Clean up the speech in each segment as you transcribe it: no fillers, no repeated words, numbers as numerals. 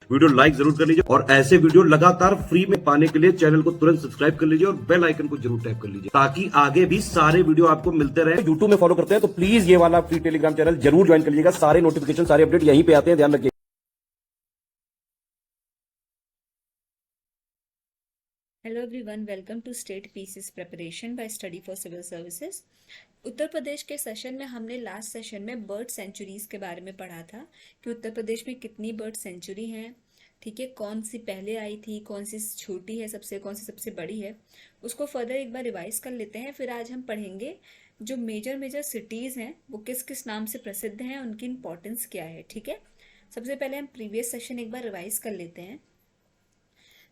Video like जरूर कर लीजिए और ऐसे वीडियो लगातार फ्री में पाने के लिए चैनल को तुरंत सब्सक्राइब कर लीजिए और बेल आइकन को जरूर टैप कर लीजिए ताकि आगे भी सारे वीडियो आपको मिलते रहे। यूट्यूब में फॉलो करते हैं तो प्लीज ये वाला फ्री टेलीग्राम चैनल जरूर ज्वाइन कर लीजिएगा। सारे नोटिफिकेशन सारे अपडेट यहीं पे आते हैं, ध्यान रखिए। Hello everyone, welcome to state PCS preparation by study for civil services. Uttar Pradesh के सेशन में हमने लास्ट सेशन में बर्ड सेंचुरीज के बारे में पढ़ा था कि उत्तर प्रदेश में कितनी बर्ड सेंचुरी हैं, ठीक है, कौन सी पहले आई थी, कौन सी छोटी है सबसे, कौन सी सबसे बड़ी है। उसको फर्दर एक बार रिवाइज कर लेते हैं। फिर आज हम पढ़ेंगे जो मेजर मेजर सिटीज़ हैं वो किस किस नाम से प्रसिद्ध हैं, उनकी इंपॉर्टेंस क्या है, ठीक है। सबसे पहले हम प्रीवियस सेशन एक बार रिवाइज कर लेते हैं।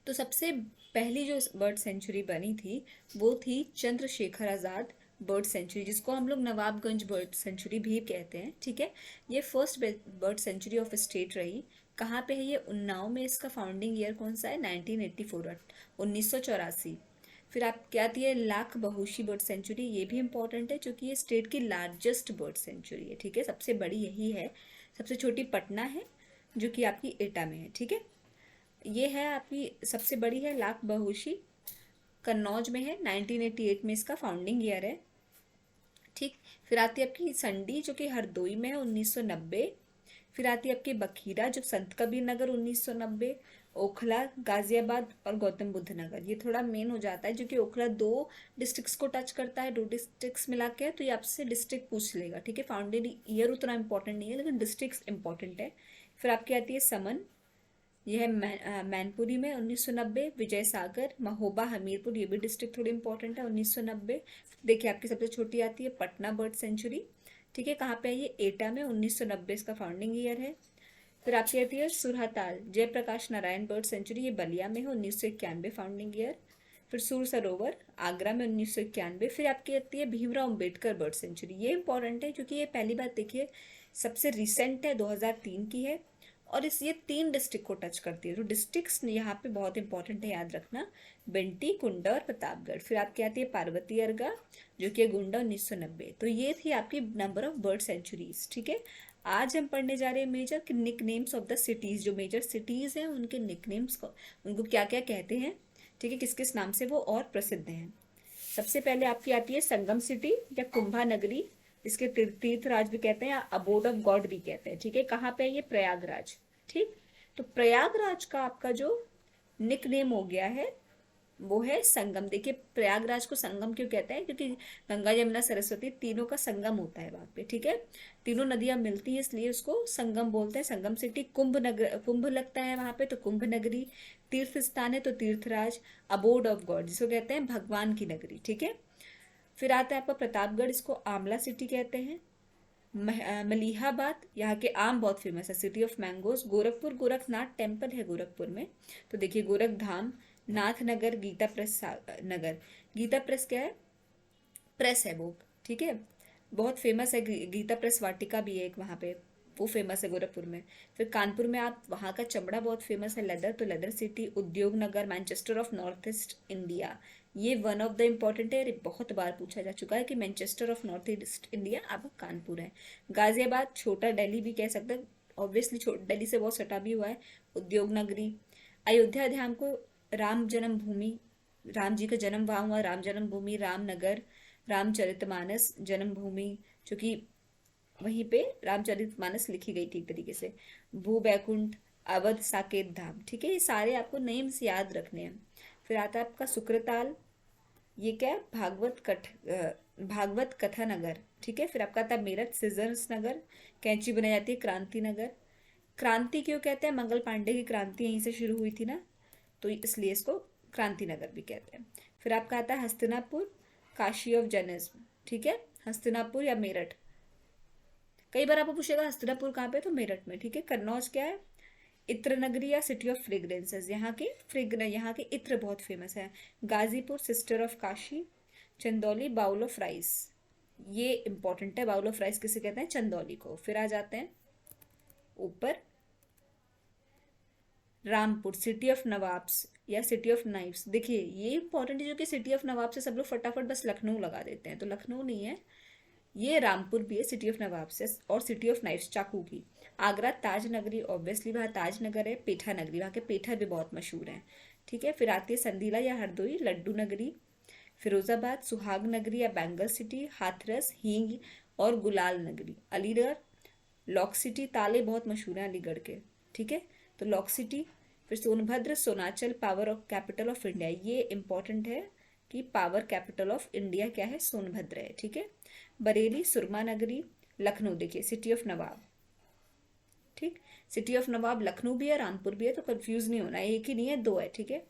तो सबसे पहली जो बर्ड सेंचुरी बनी थी वो थी चंद्रशेखर आज़ाद बर्ड सेंचुरी, जिसको हम लोग नवाबगंज बर्ड सेंचुरी भी कहते हैं, ठीक है। ये first bird sanctuary of state रही। कहाँ पे है ये? उन्नाव में। इसका फाउंडिंग ईयर कौन सा है? 1984, 1984। फिर आप क्या आती है? Lakh Bahosi bird sanctuary. ये भी इंपॉर्टेंट है क्योंकि ये स्टेट की लार्जेस्ट बर्ड सेंचुरी है, ठीक है। सबसे बड़ी यही है। सबसे छोटी पटना है जो कि आपकी एटा में है, ठीक है। ये है आपकी सबसे बड़ी है लाख बहुशी, कन्नौज में है, 1988 में इसका फाउंडिंग ईयर है, ठीक। फिर आती है आपकी संडी जो कि हरदोई में है, 1990। फिर आती है आपकी बखीरा जो संत कबीर नगर, 1990। ओखला, गाजियाबाद और गौतम बुद्ध नगर। ये थोड़ा मेन हो जाता है क्योंकि ओखला दो डिस्ट्रिक्ट्स को टच करता है, दो डिस्ट्रिक्ट्स मिला के, तो ये आपसे डिस्ट्रिक्ट पूछ लेगा, ठीक है। फाउंडेड ईयर उतना इंपॉर्टेंट नहीं है लेकिन डिस्ट्रिक्ट इंपॉर्टेंट है। फिर आपकी आती है समन, यह है मैनपुरी में, 1990। विजय सागर, महोबा, हमीरपुर, ये भी डिस्ट्रिक्ट थोड़ी इंपॉर्टेंट है, 1990। देखिए आपकी सबसे छोटी आती है पटना बर्ड सेंचुरी, ठीक है। कहाँ पे है ये? एटा में, 1990 इसका फाउंडिंग ईयर है। फिर आपकी आती है सुरहताल जयप्रकाश नारायण बर्ड सेंचुरी, ये बलिया में है, 1991 फाउंडिंग ईयर। फिर सूर सरोवर आगरा में, 1991। फिर आपकी आती है भीमराव अम्बेडकर बर्ड सेंचुरी। ये इंपॉर्टेंट है क्योंकि ये पहली बात देखिए सबसे रिसेंट है, 2003 की है और ये 3 डिस्ट्रिक्ट को टच करती है। तो डिस्ट्रिक्ट्स यहाँ पे बहुत इंपॉर्टेंट है, याद रखना, बिंटी, कुंडा और प्रतापगढ़। फिर आपकी आती है पार्वती अर्गा जो कि गुंडा, 1990। तो ये थी आपकी नंबर ऑफ बर्ड सेंचुरीज, ठीक है। आज हम पढ़ने जा रहे हैं major nick names of the cities. जो मेजर सिटीज हैं उनके निक नेम्स को, उनको क्या क्या कहते हैं, ठीक है, किस किस नाम से वो और प्रसिद्ध हैं। सबसे पहले आपकी आती है संगम सिटी या कुंभा नगरी, इसके तीर्थराज भी कहते हैं या अबोर्ड ऑफ गॉड भी कहते हैं, ठीक है। कहाँ पे है ये? प्रयागराज, ठीक। तो प्रयागराज का आपका जो निक नेम हो गया है वो है संगम। देखिए प्रयागराज को संगम क्यों कहते हैं? क्योंकि गंगा यमुना सरस्वती तीनों का संगम होता है वहां पे, ठीक है। तीनों नदियां मिलती हैं इसलिए उसको संगम बोलते हैं, संगम सिटी। कुंभ नगर, कुंभ लगता है वहां पे तो कुंभ नगरी। तीर्थ स्थान है तो तीर्थराज। अबोर्ड ऑफ गॉड जिसको कहते हैं भगवान की नगरी, ठीक है। फिर आता है आपका प्रतापगढ़, इसको आमला सिटी कहते हैं। मलिहाबाद, यहाँ के आम बहुत फेमस है, city of mangoes. Gorakhpur, Gorakhnath temple है गोरखपुर में, तो देखिए गोरख धाम। नाथ नगर, गीता प्रेस नगर। गीता प्रेस क्या है? प्रेस है वो, ठीक है, बहुत फेमस है। गीता प्रेस वाटिका भी है एक वहाँ पे, वो फेमस है गोरखपुर में। फिर कानपुर में आप, वहाँ का चमड़ा बहुत फेमस है, लेदर, तो लेदर सिटी। उद्योग नगर, Manchester of north east India, ये वन ऑफ द इम्पॉर्टेंट है, बहुत बार पूछा जा चुका है कि Manchester of north east India आपका कानपुर है। गाजियाबाद, छोटा दिल्ली भी कह सकते हैं, ऑब्वियसली छोटा दिल्ली से बहुत सटा भी हुआ है। उद्योग नगरी। अयोध्या धाम को राम जन्मभूमि, राम जी का जन्म वहाँ हुआ, राम जन्मभूमि। रामनगर, रामचरितमानस जन्मभूमि, जो कि वहीं पे रामचरितमानस लिखी गई थी एक तरीके से। भू बैकुंठ, अवध, साकेत धाम, ठीक है। ये सारे आपको नेम्स याद रखने हैं। फिर आता है आपका सुक्रताल, ये क्या है? भागवत कथा नगर, ठीक है। फिर आपका आता है मेरठ, सीजर्स नगर, कैंची बनाई जाती है, क्रांति नगर। क्रांति क्यों कहते हैं? मंगल पांडे की क्रांति यहीं से शुरू हुई थी ना, तो इसलिए इसको क्रांति नगर भी कहते हैं। फिर आपका आता है हस्तिनापुर, काशी ऑफ जैनिज्म, ठीक है। हस्तिनापुर या मेरठ, कई बार आपको पूछेगा हस्तिनापुर कहाँ पे, तो मेरठ में, ठीक है। कन्नौज क्या है? इत्र नगरी या सिटी ऑफ फ्रेग्रेंसेस, यहाँ के इत्र बहुत फेमस है। Ghazipur, sister of Kashi. Chandauli, bowl of rice, ये इंपॉर्टेंट है, बाउल ऑफ राइस किसे कहते हैं? चंदौली को। फिर आ जाते हैं ऊपर, रामपुर, सिटी ऑफ नवाब्स या सिटी ऑफ नाइफ्स। देखिए ये इंपॉर्टेंट है जो कि सिटी ऑफ नवाब से सब लोग फटाफट बस लखनऊ लगा देते हैं, तो लखनऊ नहीं है, ये रामपुर भी है सिटी ऑफ नवाब से, और सिटी ऑफ नाइफ्स चाकू की। आगरा ताज नगरी, ऑब्वियसली वहाँ ताज नगर है। पेठा नगरी, वहाँ के पेठा भी बहुत मशहूर हैं। ठीक है, फिर आती है संदीला या हरदोई, लड्डू नगरी। फिरोजाबाद सुहाग नगरी या बैंगल सिटी, हाथरस हींग और गुलाल नगरी। अलीगढ़ लॉक सिटी, ताले बहुत मशहूर हैं अलीगढ़ के। ठीक है, तो लॉक सिटी। फिर Sonbhadra Sonanchal power of capital of India, ये इंपॉर्टेंट है कि पावर कैपिटल ऑफ इंडिया क्या है, सोनभद्र है। ठीक है, बरेली सुरमा नगरी। लखनऊ देखिए सिटी ऑफ नवाब। ठीक, सिटी ऑफ नवाब लखनऊ भी है, रामपुर भी है, तो कंफ्यूज नहीं होना, एक ही नहीं है, दो है। ठीक है,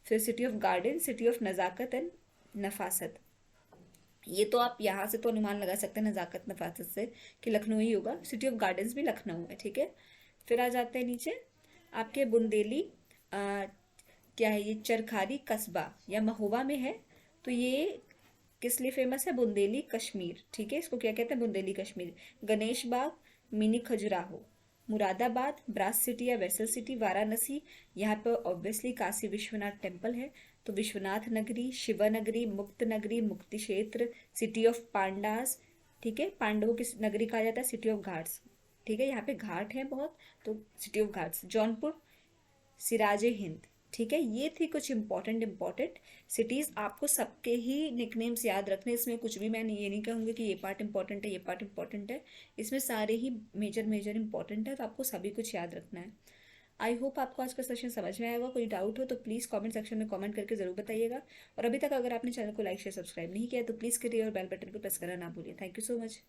फिर city of garden, city of नजाकत एंड नफासत। ये तो आप यहाँ से तो अनुमान लगा सकते हैं नजाकत नफासत से कि लखनऊ ही होगा। सिटी ऑफ गार्डन्स भी लखनऊ है। ठीक है, फिर आ जाते हैं नीचे आपके बुंदेली। क्या है ये, चरखारी कस्बा या महोबा में है। तो ये किस लिए फेमस है, बुंदेली कश्मीर। ठीक है, इसको क्या कहते हैं, Bundeli Kashmir. Ganesh Bagh, mini Khajuraho. Moradabad brass city या वेसल सिटी। वाराणसी, यहाँ पर ऑब्वियसली काशी विश्वनाथ टेम्पल है, तो विश्वनाथ नगरी। शिवा नगरी, मुक्त नगरी, मुक्ति क्षेत्र, सिटी ऑफ पांडास। ठीक है, पांडवों की नगरी कहा जाता है, सिटी ऑफ घाट्स। ठीक है, यहाँ पे घाट है बहुत, तो सिटी ऑफ घाट्स। जौनपुर सिराजे हिंद। ठीक है, ये थी कुछ इंपॉर्टेंट सिटीज। आपको सबके ही निकनेम्स याद रखने, इसमें कुछ भी मैं ये नहीं कहूँगी कि ये पार्ट इंपॉर्टेंट है, ये पार्ट इंपॉर्टेंट है। इसमें सारे ही मेजर इंपॉर्टेंट है, तो आपको सभी कुछ याद रखना है। आई होप आपको आज का सेशन समझ में आएगा। कोई डाउट हो तो प्लीज़ कमेंट सेक्शन में कमेंट करके जरूर बताइएगा। और अभी तक अगर आपने चैनल को लाइक शेयर सब्सक्राइब नहीं किया तो प्लीज़ करिए और बेल बटन को प्रेस करना ना भूलिए। Thank you so much.